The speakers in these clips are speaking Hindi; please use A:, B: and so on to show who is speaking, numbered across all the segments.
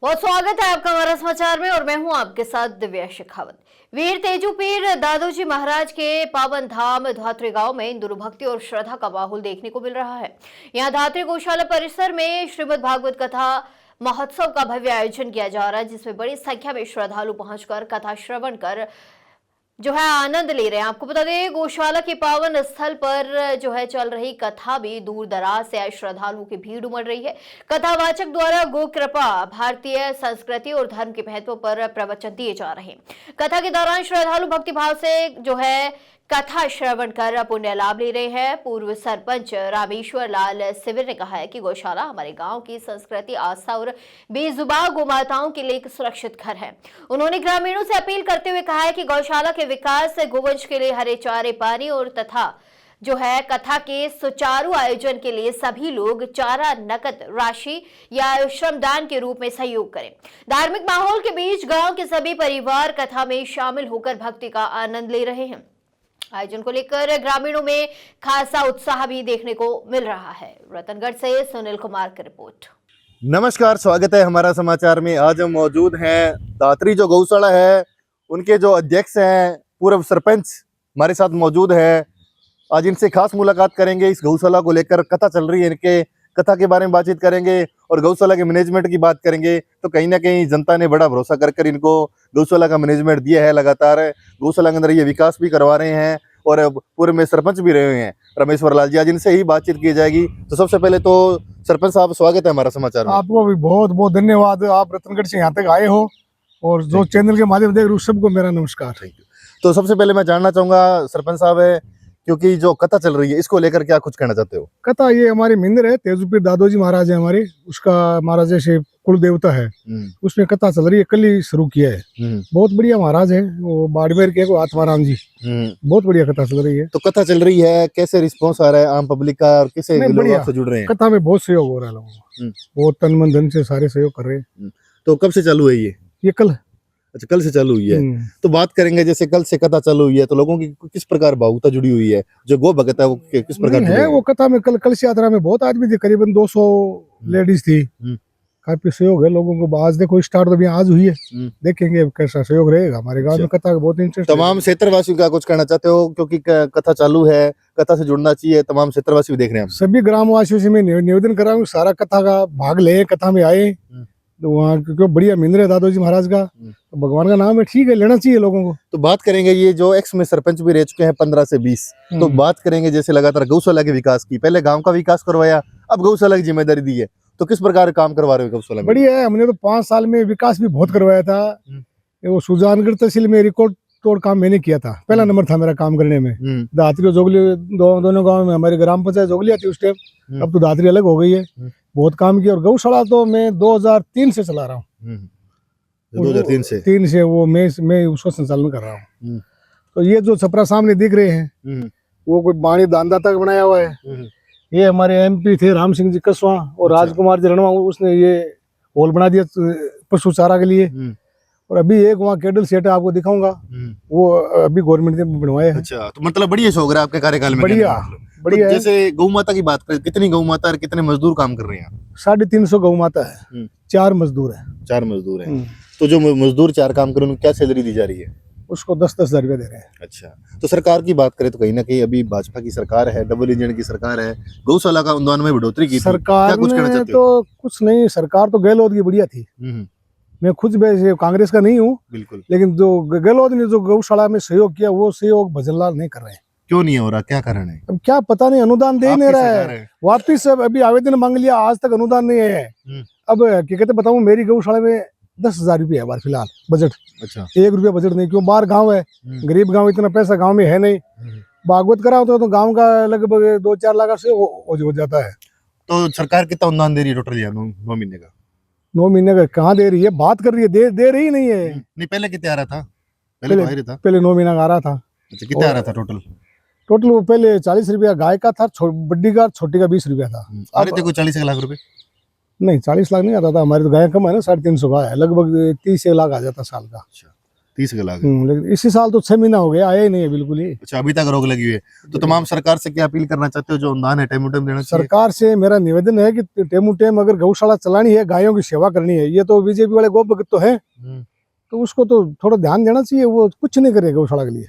A: बहुत स्वागत है आपका हमारा समाचार में और मैं हूं आपके साथ दिव्या शेखावत। वीर तेजू पीर दादोजी महाराज के पावन धाम धात्री गांव में हिंदू भक्ति और श्रद्धा का माहौल देखने को मिल रहा है। यहां धात्री गौशाला परिसर में श्रीमद् भागवत कथा महोत्सव का भव्य आयोजन किया जा रहा है, जिसमें बड़ी संख्या में श्रद्धालु पहुंचकर कथा श्रवण कर आनंद ले रहे हैं। आपको बता दें, गौशाला के पावन स्थल पर चल रही कथा भी दूर दराज से आए श्रद्धालुओं की भीड़ उमड़ रही है। कथावाचक द्वारा गो कृपा, भारतीय संस्कृति और धर्म के महत्व पर प्रवचन दिए जा रहे हैं। कथा के दौरान श्रद्धालु भक्तिभाव से कथा श्रवण कर पुण्य लाभ ले रहे हैं। पूर्व सरपंच रामेश्वर लाल सिविर ने कहा है कि गौशाला हमारे गांव की संस्कृति, आस्था और बेजुबान गोमाताओं के लिए एक सुरक्षित घर है। उन्होंने ग्रामीणों से अपील करते हुए कहा है कि गौशाला के विकास, गोवंश के लिए हरे चारे पानी और तथा कथा के सुचारू आयोजन के लिए सभी लोग चारा, नकद राशि या श्रमदान के रूप में सहयोग करें। धार्मिक माहौल के बीच गांव के सभी परिवार कथा में शामिल होकर भक्ति का आनंद ले रहे हैं। आयोजन को लेकर ग्रामीणों में खासा उत्साह भी देखने को मिल रहा है। रतनगढ़ से सुनील कुमार की रिपोर्ट।
B: नमस्कार, स्वागत है हमारा समाचार में। आज हम मौजूद हैं दात्री जो गौशाला है, उनके जो अध्यक्ष हैं, पूर्व सरपंच हमारे साथ मौजूद है। आज इनसे खास मुलाकात करेंगे। इस गौशाला को लेकर कथा चल रही है, इनके कथा के बारे में बातचीत करेंगे और गौशाला के मैनेजमेंट की बात करेंगे। तो कहीं ना कहीं जनता ने बड़ा भरोसा कर इनको गौशाला का मैनेजमेंट दिया है। लगातार गौशाला के अंदर ये विकास भी करवा रहे हैं और पूर्व में सरपंच भी रहे हैं रामेश्वर लाल जी। आज इनसे ही बातचीत की जाएगी। तो सबसे पहले तो सरपंच साहब, स्वागत है हमारा समाचार में।
C: आपको भी बहुत बहुत धन्यवाद, आप रतनगढ़ से यहाँ तक आए हो और जो चैनल के माध्यम देख रहे हो सबको मेरा नमस्कार।
B: Thank you. तो सबसे पहले मैं जानना चाहूंगा सरपंच साहब, क्योंकि जो कथा चल रही है इसको लेकर क्या कुछ कहना चाहते हो?
C: कथा ये हमारे मिंदर है, तेजू पीर दादोजी महाराज है हमारे, उसका महाराज जैसे कुल देवता है, उसमें कथा चल रही है। कल ही शुरू किया है। बहुत बढ़िया महाराज है वो, बाड़मेर के को आत्माराम जी। बहुत बढ़िया कथा चल रही है।
B: तो कथा चल रही है, कैसे रिस्पॉन्स आ रहा है आम पब्लिक का और कैसे लोग आपसे जुड़ रहे हैं?
C: कथा में बहुत सहयोग हो रहा है लोगों को, बहुत तन मन धन से सारे सहयोग कर रहे हैं।
B: तो कब से चालू है ये
C: कल?
B: अच्छा, कल से चालू हुई है। तो बात करेंगे, जैसे कल से कथा चालू हुई है तो लोगों की किस प्रकार भावुकता जुड़ी हुई है? जो गो भगत है वो किस प्रकार
C: है? वो कथा में कल से यात्रा में बहुत आदमी थे, करीबन 200 लेडीज थी। काफी सहयोग है लोगों को। आज देखो स्टार्ट तो भी आज हुई है, देखेंगे कैसा सहयोग रहेगा हमारे गांव में। कथा का बहुत इंटरेस्ट।
B: तमाम क्षेत्रवासियों का कुछ कहना चाहते हो, क्योंकि कथा चालू है, कथा से जुड़ना चाहिए, तमाम क्षेत्रवासी भी देख रहे हैं।
C: सभी ग्रामवासियों से मैं निवेदन कर रहा हूँ, सारा कथा का भाग ले, कथा में आए। तो वहाँ क्योंकि बढ़िया मिंदर है दादोजी महाराज का, तो भगवान का नाम है, ठीक है, लेना चाहिए लोगों को।
B: तो बात करेंगे, ये जो एक्स में सरपंच भी रह चुके हैं 15 से 20, तो बात करेंगे जैसे लगातार गौशाला के विकास की। पहले गांव का विकास करवाया, अब गौशाला की जिम्मेदारी दी है, तो किस प्रकार काम करवा रहे हो गौशाला में?
C: बढ़िया है। हमने तो 5 साल में विकास भी बहुत करवाया था। वो सुजानगढ़ तहसील में रिकॉर्ड तोड़ काम मैंने किया था, पहला नंबर था मेरा काम करने में। दात्री और जोगली दोनों गाँव में हमारी ग्राम पंचायत जोगलिया थी उस टाइम, अब तो दात्री अलग हो गई है। बहुत काम किया। और गौशाला तो मैं 2003 से चला रहा हूँ।
B: 2003
C: से वो मैं उसका संचालन कर रहा हूँ। तो ये जो छपरा सामने दिख रहे हैं वो कोई बाणी दानदाता का बनाया हुआ है। ये हमारे MP थे राम सिंह जी कसवा और राजकुमार जी रणवा, उसने ये हॉल बना दिया पशु चारा के लिए। और अभी एक वहाँ कैडल सेट आपको दिखाऊंगा, वो अभी गवर्नमेंट ने बनवाया है।
B: अच्छा, तो मतलब बढ़िया शौक रहा आपके कार्यकाल में।
C: बढ़िया
B: तो जैसे गौ माता की बात करें, कितनी गौ माता और कितने मजदूर काम कर रहे हैं?
C: 350 गौ माता है, 4 मजदूर है।
B: 4 मजदूर हैं। तो जो मजदूर 4 काम कर रहे हैं उनको क्या सैलरी दी जा रही है?
C: उसको 10-10 हजार रुपया दे रहे हैं।
B: अच्छा, तो सरकार की बात करें तो कहीं ना कहीं अभी भाजपा की सरकार है, डबल इंजन की सरकार है, गौशाला का अनुदान में बढ़ोतरी की
C: सरकार ने तो कुछ नहीं, सरकार तो गहलोत की बढ़िया थी। मैं खुद कांग्रेस का नहीं हूँ बिल्कुल, लेकिन जो गहलोत ने जो गौशाला में सहयोग किया वो सहयोग भजनलाल नहीं कर रहे हैं।
B: क्यों नहीं हो रहा, क्या कारण है?
C: अब क्या पता नहीं, अनुदान दे ही नहीं रहा है। वापिस अभी आवेदन मांग लिया, आज तक अनुदान नहीं है। अब क्या कहते बताऊं, मेरी गौशाला में 10,000 रुपया है बार फिलहाल बजट। अच्छा, 1 रुपया बजट नहीं, क्यों? बाहर गांव है, गरीब गांव, इतना पैसा गांव में है नहीं। भागवत करा होता तो गांव का लगभग 2-4 लाख से हो जाता है।
B: तो सरकार कितना अनुदान दे रही है टोटल 9 महीने का?
C: 9 महीने का कहाँ दे रही है? बात कर रही है, दे रही नहीं है।
B: नहीं, पहले कितने आ रहा था? पहले
C: 9 महीना का आ रहा था।
B: अच्छा, कितना आ रहा था टोटल?
C: वो पहले 40 रुपया गाय का था, बड्डी का, छोटी का 20 रुपया था।
B: आ रहे थे कोई 40 लाख रुपए?
C: नहीं, 40 लाख नहीं आता था, हमारी तो गाय कम है ना, 350 का है, लगभग 30 लाख आ जाता साल का।
B: अच्छा, 30 के लाख है।
C: लेकिन इसी साल तो 6 महीना हो गया, आया ही नहीं है बिल्कुल ही।
B: अच्छा, अभी तक रोक लगी हुई है। तो तमाम सरकार से क्या अपील करना चाहते हो? जो अनुदान है टाइम टाइम देना चाहिए।
C: सरकार से मेरा निवेदन है कि टेमू टेम अगर गौशाला चलानी है, गायों की सेवा करनी है, ये तो बीजेपी वाले गो भगत तो है, तो उसको तो थोड़ा ध्यान देना चाहिए। वो कुछ नहीं करे गौशाला के लिए।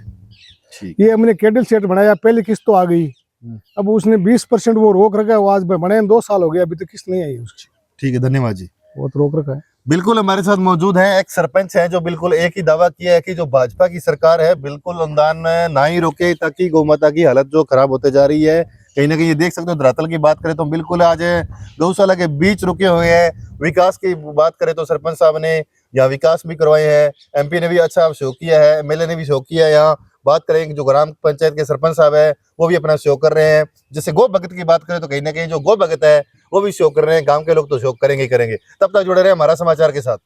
B: ठीक।
C: ये हमने कैडल सेट बनाया, पहली किस्त तो आ गई, अब उसने 20% वो रोक रखा है। वो आज बने 2 साल हो गए, अभी तक किस्त नहीं आई उसकी।
B: ठीक है, धन्यवाद जी।
C: वो तो रोक रखा है।
B: बिल्कुल हमारे साथ मौजूद है एक सरपंच है जो बिल्कुल एक ही दावा किया है कि जो भाजपा की सरकार है बिल्कुल अनुदान ना ही रोके, ताकि गौ माता की हालत जो खराब होते जा रही है। कहीं ना कहीं ये देख सकते हो, धरातल की बात करें तो बिल्कुल आज गौशाला के बीच रुके हुए हैं। विकास की बात करें तो सरपंच साहब ने यहाँ विकास भी करवाए हैं, एमपी ने भी अच्छा शो किया है, एमएलए ने भी शो किया है। यहाँ बात करें कि जो ग्राम पंचायत के सरपंच साहब है वो भी अपना शो कर रहे हैं। जैसे गो भगत की बात करें तो कहीं ना कहीं जो गो भगत है वो भी शो कर रहे हैं। गांव के लोग तो शो करेंगे ही करेंगे। तब तक जुड़े रहे हमारा समाचार के साथ।